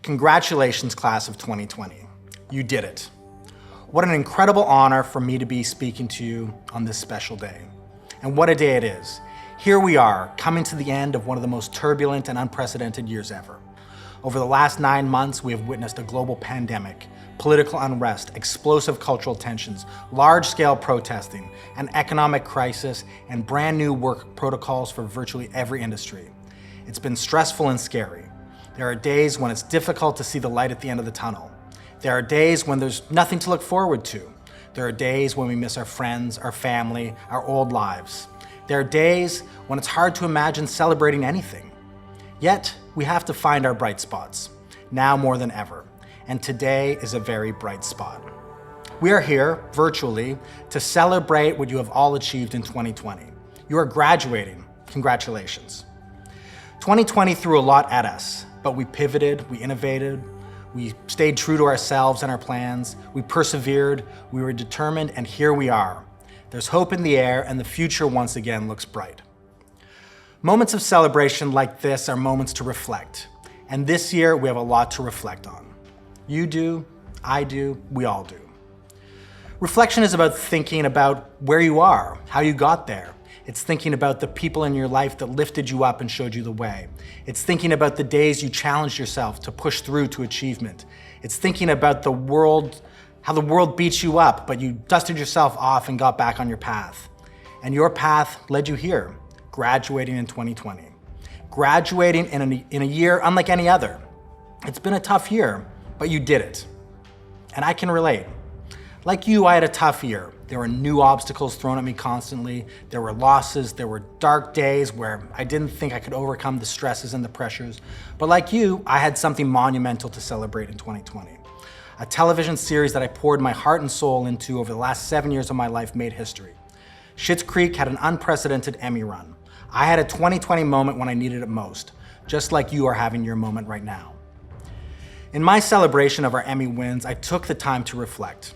Congratulations, class of 2020. You did it. What an incredible honor for me to be speaking to you on this special day. And what a day it is. Here we are, coming to the end of one of the most turbulent and unprecedented years ever. Over the last 9 months, we have witnessed a global pandemic, political unrest, explosive cultural tensions, large-scale protesting, an economic crisis, and brand new work protocols for virtually every industry. It's been stressful and scary. There are days when it's difficult to see the light at the end of the tunnel. There are days when there's nothing to look forward to. There are days when we miss our friends, our family, our old lives. There are days when it's hard to imagine celebrating anything. Yet, we have to find our bright spots, now more than ever. And today is a very bright spot. We are here, virtually, to celebrate what you have all achieved in 2020. You are graduating. Congratulations. 2020 threw a lot at us, but we pivoted, we innovated, we stayed true to ourselves and our plans, we persevered, we were determined, and here we are. There's hope in the air, and the future once again looks bright. Moments of celebration like this are moments to reflect, and this year we have a lot to reflect on. You do, I do, we all do. Reflection is about thinking about where you are, how you got there. It's thinking about the people in your life that lifted you up and showed you the way. It's thinking about the days you challenged yourself to push through to achievement. It's thinking about the world, how the world beat you up, but you dusted yourself off and got back on your path. And your path led you here, graduating in 2020. Graduating in a year unlike any other. It's been a tough year, but you did it. And I can relate. Like you, I had a tough year. There were new obstacles thrown at me constantly. There were losses. There were dark days where I didn't think I could overcome the stresses and the pressures. But like you, I had something monumental to celebrate in 2020. A television series that I poured my heart and soul into over the last 7 years of my life made history. Schitt's Creek had an unprecedented Emmy run. I had a 2020 moment when I needed it most, just like you are having your moment right now. In my celebration of our Emmy wins, I took the time to reflect.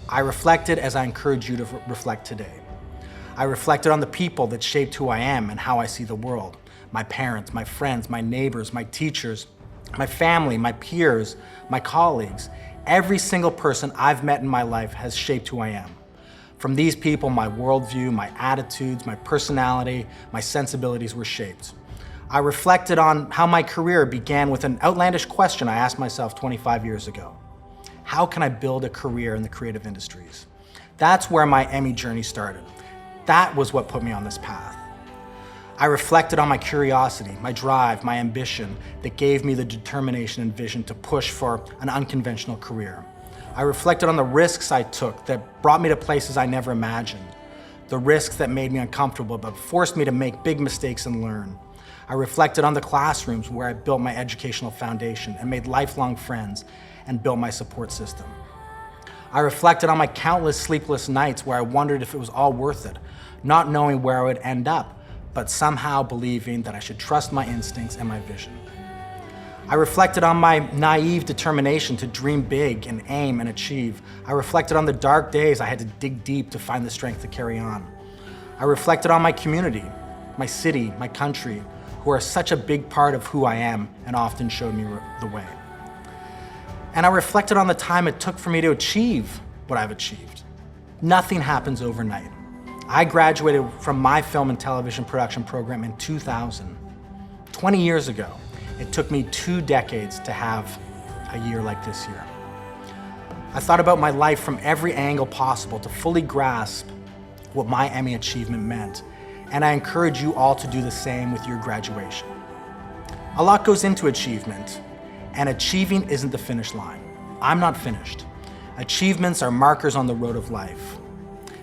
I reflected as I encourage you to reflect today. I reflected on the people that shaped who I am and how I see the world. My parents, my friends, my neighbors, my teachers, my family, my peers, my colleagues. Every single person I've met in my life has shaped who I am. From these people, my worldview, my attitudes, my personality, my sensibilities were shaped. I reflected on how my career began with an outlandish question I asked myself 25 years ago. How can I build a career in the creative industries? That's where my Emmy journey started. That was what put me on this path. I reflected on my curiosity, my drive, my ambition that gave me the determination and vision to push for an unconventional career. I reflected on the risks I took that brought me to places I never imagined. The risks that made me uncomfortable but forced me to make big mistakes and learn. I reflected on the classrooms where I built my educational foundation and made lifelong friends and built my support system. I reflected on my countless sleepless nights where I wondered if it was all worth it, not knowing where I would end up, but somehow believing that I should trust my instincts and my vision. I reflected on my naive determination to dream big and aim and achieve. I reflected on the dark days I had to dig deep to find the strength to carry on. I reflected on my community, my city, my country, who are such a big part of who I am and often showed me the way. And I reflected on the time it took for me to achieve what I've achieved. Nothing happens overnight. I graduated from my film and television production program in 2000. 20 years ago, it took me 2 decades to have a year like this year. I thought about my life from every angle possible to fully grasp what my Emmy achievement meant, and I encourage you all to do the same with your graduation. A lot goes into achievement, and achieving isn't the finish line. I'm not finished. Achievements are markers on the road of life.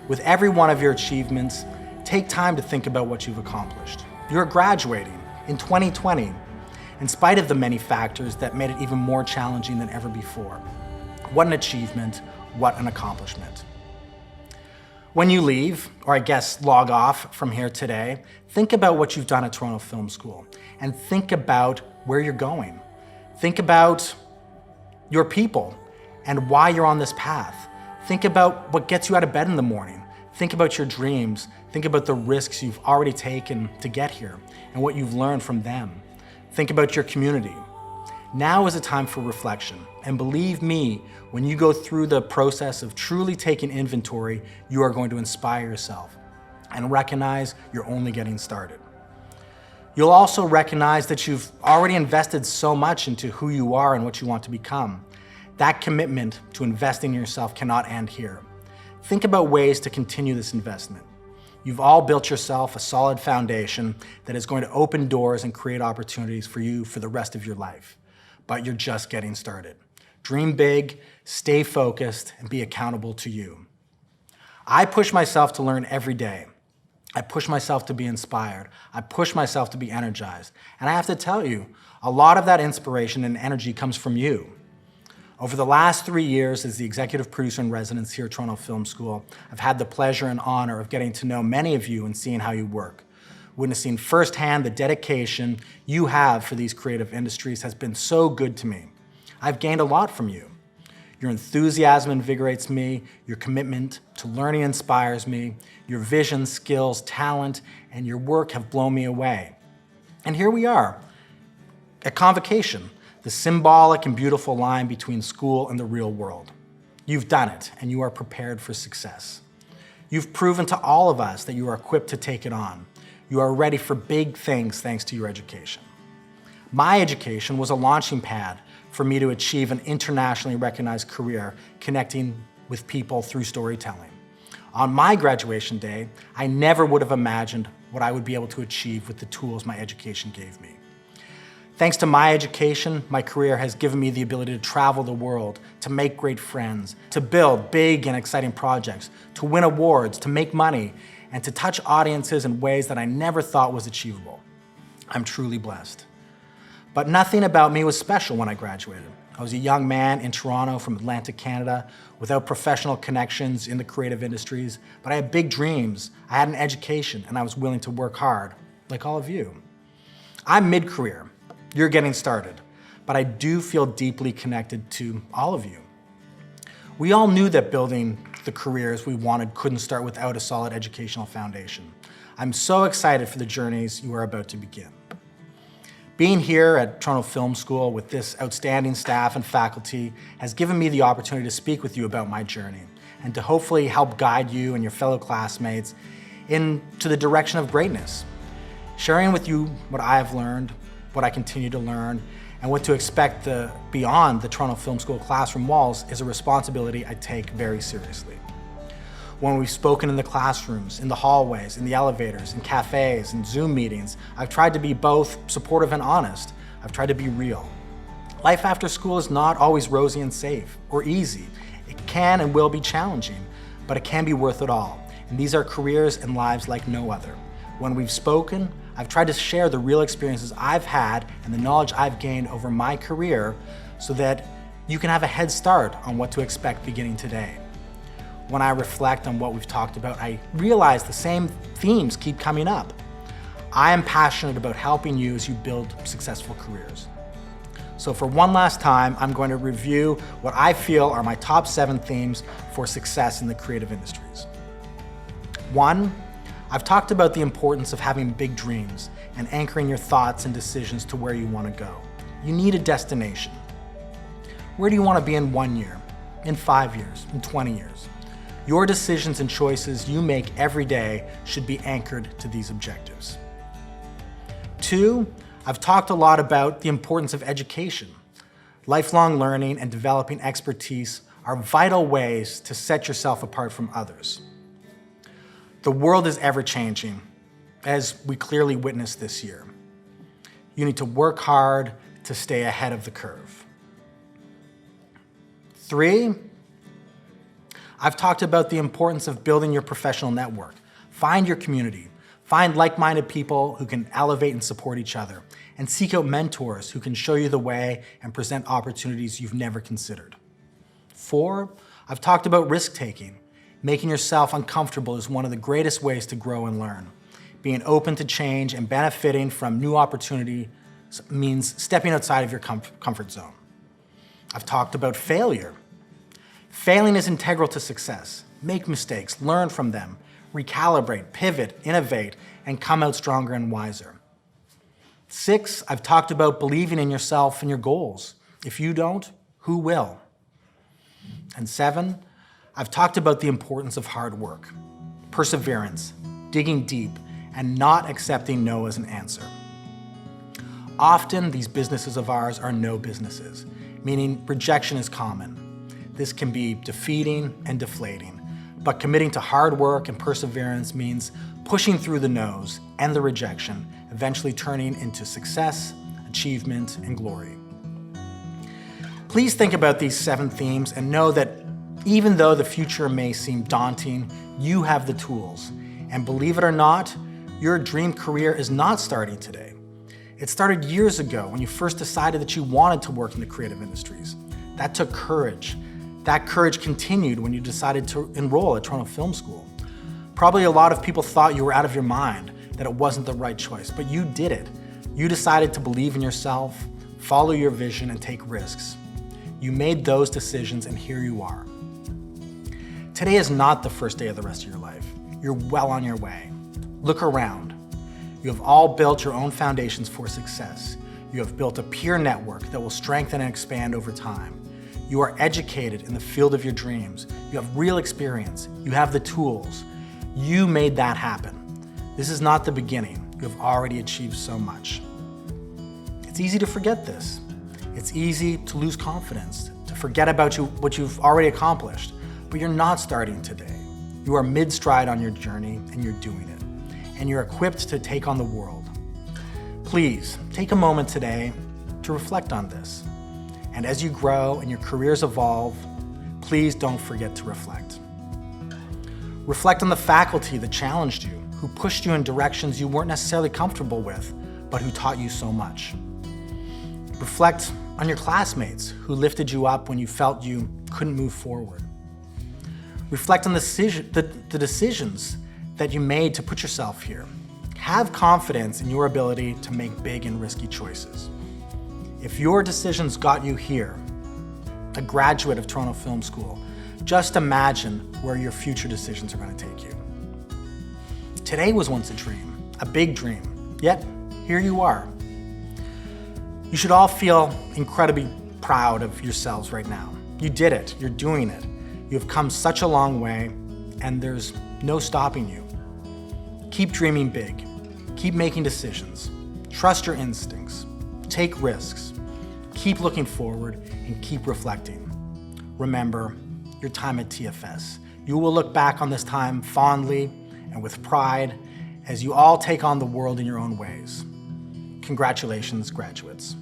With every one of your achievements, take time to think about what you've accomplished. You're graduating in 2020, in spite of the many factors that made it even more challenging than ever before. What an achievement, what an accomplishment. When you leave, or I guess log off from here today, think about what you've done at Toronto Film School, and think about where you're going. Think about your people and why you're on this path. Think about what gets you out of bed in the morning. Think about your dreams. Think about the risks you've already taken to get here and what you've learned from them. Think about your community. Now is a time for reflection. And believe me, when you go through the process of truly taking inventory, you are going to inspire yourself and recognize you're only getting started. You'll also recognize that you've already invested so much into who you are and what you want to become. That commitment to investing in yourself cannot end here. Think about ways to continue this investment. You've all built yourself a solid foundation that is going to open doors and create opportunities for you for the rest of your life. But you're just getting started. Dream big, stay focused, and be accountable to you. I push myself to learn every day. I push myself to be inspired. I push myself to be energized. And I have to tell you, a lot of that inspiration and energy comes from you. Over the last 3 years as the executive producer in residence here at Toronto Film School, I've had the pleasure and honor of getting to know many of you and seeing how you work. Witnessing firsthand the dedication you have for these creative industries has been so good to me. I've gained a lot from you. Your enthusiasm invigorates me, your commitment to learning inspires me, your vision, skills, talent, and your work have blown me away. And here we are, at Convocation, the symbolic and beautiful line between school and the real world. You've done it, and you are prepared for success. You've proven to all of us that you are equipped to take it on. You are ready for big things thanks to your education. My education was a launching pad for me to achieve an internationally recognized career connecting with people through storytelling. On my graduation day, I never would have imagined what I would be able to achieve with the tools my education gave me. Thanks to my education, my career has given me the ability to travel the world, to make great friends, to build big and exciting projects, to win awards, to make money, and to touch audiences in ways that I never thought was achievable. I'm truly blessed. But nothing about me was special when I graduated. I was a young man in Toronto from Atlantic Canada without professional connections in the creative industries, but I had big dreams, I had an education, and I was willing to work hard, like all of you. I'm mid-career. You're getting started, but I do feel deeply connected to all of you. We all knew that building the careers we wanted couldn't start without a solid educational foundation. I'm so excited for the journeys you are about to begin. Being here at Toronto Film School with this outstanding staff and faculty has given me the opportunity to speak with you about my journey and to hopefully help guide you and your fellow classmates into the direction of greatness. Sharing with you what I have learned, what I continue to learn, and what to expect beyond the Toronto Film School classroom walls is a responsibility I take very seriously. When we've spoken in the classrooms, in the hallways, in the elevators, in cafes, in Zoom meetings, I've tried to be both supportive and honest. I've tried to be real. Life after school is not always rosy and safe or easy. It can and will be challenging, but it can be worth it all. And these are careers and lives like no other. When we've spoken, I've tried to share the real experiences I've had and the knowledge I've gained over my career so that you can have a head start on what to expect beginning today. When I reflect on what we've talked about, I realize the same themes keep coming up. I am passionate about helping you as you build successful careers. So for one last time, I'm going to review what I feel are my top 7 themes for success in the creative industries. 1, I've talked about the importance of having big dreams and anchoring your thoughts and decisions to where you want to go. You need a destination. Where do you want to be in 1 year, in 5 years, in 20 years? Your decisions and choices you make every day should be anchored to these objectives. 2, I've talked a lot about the importance of education. Lifelong learning and developing expertise are vital ways to set yourself apart from others. The world is ever-changing, as we clearly witnessed this year. You need to work hard to stay ahead of the curve. 3, I've talked about the importance of building your professional network. Find your community. Find like-minded people who can elevate and support each other, and seek out mentors who can show you the way and present opportunities you've never considered. 4, I've talked about risk-taking. Making yourself uncomfortable is one of the greatest ways to grow and learn. Being open to change and benefiting from new opportunity means stepping outside of your comfort zone. I've talked about failure. Failing is integral to success. Make mistakes, learn from them, recalibrate, pivot, innovate, and come out stronger and wiser. 6, I've talked about believing in yourself and your goals. If you don't, who will? And 7, I've talked about the importance of hard work, perseverance, digging deep, and not accepting no as an answer. Often, these businesses of ours are no businesses, meaning rejection is common. This can be defeating and deflating, but committing to hard work and perseverance means pushing through the no's and the rejection, eventually turning into success, achievement, and glory. Please think about these 7 themes and know that even though the future may seem daunting, you have the tools. And believe it or not, your dream career is not starting today. It started years ago when you first decided that you wanted to work in the creative industries. That took courage. That courage continued when you decided to enroll at Toronto Film School. Probably a lot of people thought you were out of your mind, that it wasn't the right choice, but you did it. You decided to believe in yourself, follow your vision, and take risks. You made those decisions, and here you are. Today is not the first day of the rest of your life. You're well on your way. Look around. You have all built your own foundations for success. You have built a peer network that will strengthen and expand over time. You are educated in the field of your dreams. You have real experience. You have the tools. You made that happen. This is not the beginning. You have already achieved so much. It's easy to forget this. It's easy to lose confidence, to forget about what you've already accomplished, but you're not starting today. You are mid-stride on your journey and you're doing it. And you're equipped to take on the world. Please take a moment today to reflect on this. And as you grow and your careers evolve, please don't forget to reflect. Reflect on the faculty that challenged you, who pushed you in directions you weren't necessarily comfortable with, but who taught you so much. Reflect on your classmates who lifted you up when you felt you couldn't move forward. Reflect on the decisions that you made to put yourself here. Have confidence in your ability to make big and risky choices. If your decisions got you here, a graduate of Toronto Film School, just imagine where your future decisions are going to take you. Today was once a dream, a big dream, yet here you are. You should all feel incredibly proud of yourselves right now. You did it, you're doing it. You've come such a long way, and there's no stopping you. Keep dreaming big. Keep making decisions. Trust your instincts. Take risks. Keep looking forward and keep reflecting. Remember your time at TFS. You will look back on this time fondly and with pride as you all take on the world in your own ways. Congratulations, graduates.